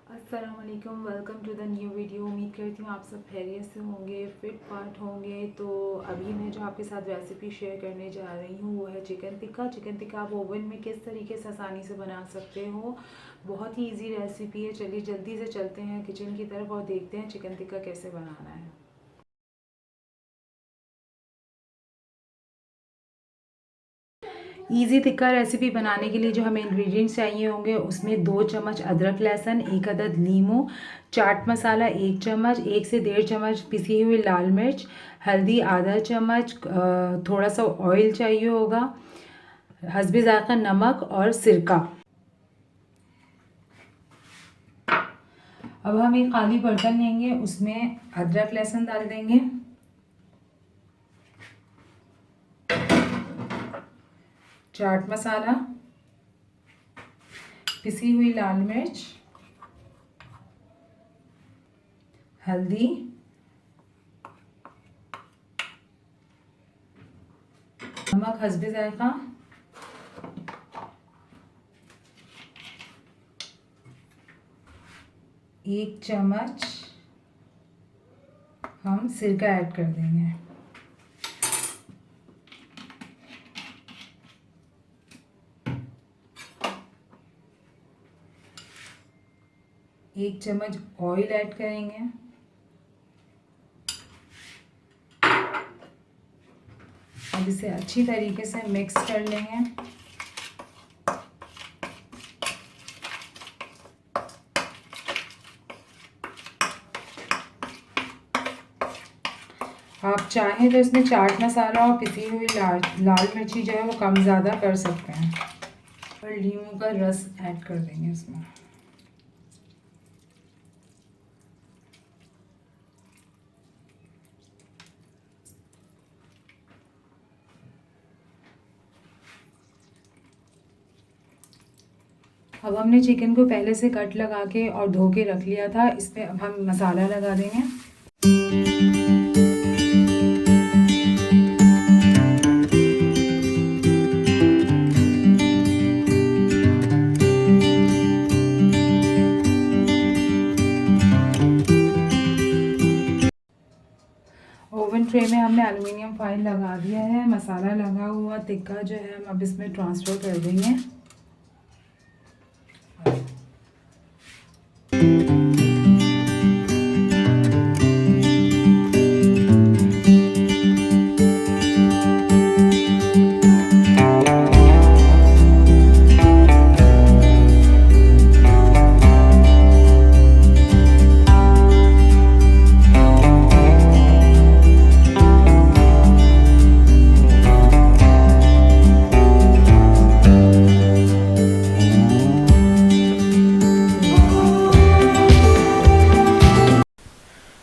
अस्सलामुअलैकुम, welcome to the new video. उम्मीद करती हूँ आप सब खैरियत से होंगे, फिट फाट होंगे। तो अभी मैं जो आपके साथ रेसिपी शेयर करने जा रही हूँ वो है चिकन टिक्का। चिकन टिक्का आप ओवन में किस तरीके से आसानी से बना सकते हो, बहुत ही इजी रेसिपी है। चलिए जल्दी से चलते हैं किचन की तरफ और देखते हैं चिकन टिक्का कैसे बनाना है। इजी टिक्का रेसिपी बनाने के लिए जो हमें इंग्रेडिएंट्स चाहिए होंगे उसमें 2 चम्मच अदरक लहसुन, 1 अदद नींबू, चाट मसाला 1 चम्मच, 1 से 1.5 चम्मच पिसी हुई लाल मिर्च, हल्दी आधा चम्मच, थोड़ा सा ऑयल चाहिए होगा, हस्बे ज़ायक़ा नमक और सिरका। अब हम एक खाली बर्तन लेंगे, उसमें अदरक लहसुन डाल देंगे, चाट मसाला, पिसी हुई लाल मिर्च, हल्दी, नमक हस्बे ज़ायक़ा, एक चम्मच हम सिरका ऐड कर देंगे। एक चम्मच ऑयल ऐड करेंगे। अब इसे अच्छी तरीके से मिक्स कर लेंगे। आप चाहें तो इसमें चाट मसाला और पिसी हुई लाल मिर्ची जो है वो कम ज़्यादा कर सकते हैं, और नींबू का रस ऐड कर देंगे इसमें। अब हमने चिकन को पहले से कट लगा के और धो के रख लिया था। इस पर अब हम मसाला लगा देंगे। ओवन ट्रे में हमने एल्युमिनियम फॉइल लगा दिया है। मसाला लगा हुआ टिक्का जो है हम अब इसमें ट्रांसफ़र कर देंगे।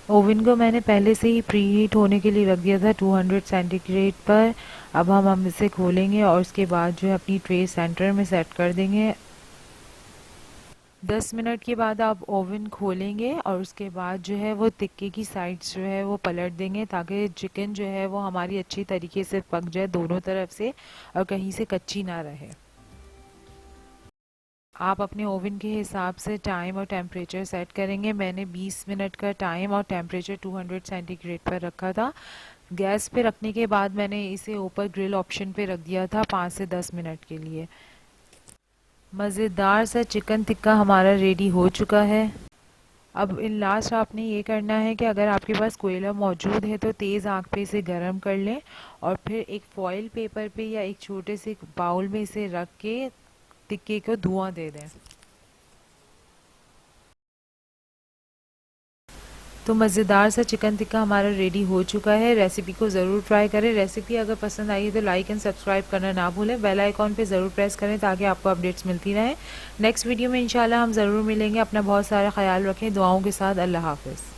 ओवन को मैंने पहले से ही प्री हीट होने के लिए रख दिया था 200 सेंटीग्रेड पर। अब हम इसे खोलेंगे और उसके बाद जो है अपनी ट्रे सेंटर में सेट कर देंगे। 10 मिनट के बाद आप ओवन खोलेंगे और उसके बाद जो है वो टिक्के की साइड्स जो है वो पलट देंगे, ताकि चिकन जो है वो हमारी अच्छी तरीके से पक जाए दोनों तरफ से और कहीं से कच्ची ना रहे। आप अपने ओवन के हिसाब से टाइम और टेम्परेचर सेट करेंगे। मैंने 20 मिनट का टाइम और टेम्परेचर 200 सेंटीग्रेड पर रखा था। गैस पे रखने के बाद मैंने इसे ऊपर ग्रिल ऑप्शन पे रख दिया था 5 से 10 मिनट के लिए। मज़ेदार सा चिकन टिक्का हमारा रेडी हो चुका है। अब इन लास्ट आपने ये करना है कि अगर आपके पास कोयला मौजूद है तो तेज़ आंच पे इसे गर्म कर लें और फिर एक फॉइल पेपर पे या एक छोटे से बाउल में इसे रख के टिक्के को धुआं दे दें। तो मज़ेदार सा चिकन टिक्का हमारा रेडी हो चुका है। रेसिपी को ज़रूर ट्राई करें। रेसिपी अगर पसंद आई है तो लाइक एंड सब्सक्राइब करना ना भूलें। बेल आइकॉन पे ज़रूर प्रेस करें ताकि आपको अपडेट्स मिलती रहें। नेक्स्ट वीडियो में इंशाल्लाह हम ज़रूर मिलेंगे। अपना बहुत सारा ख्याल रखें। दुआओं के साथ। अल्लाह हाफ़िज़।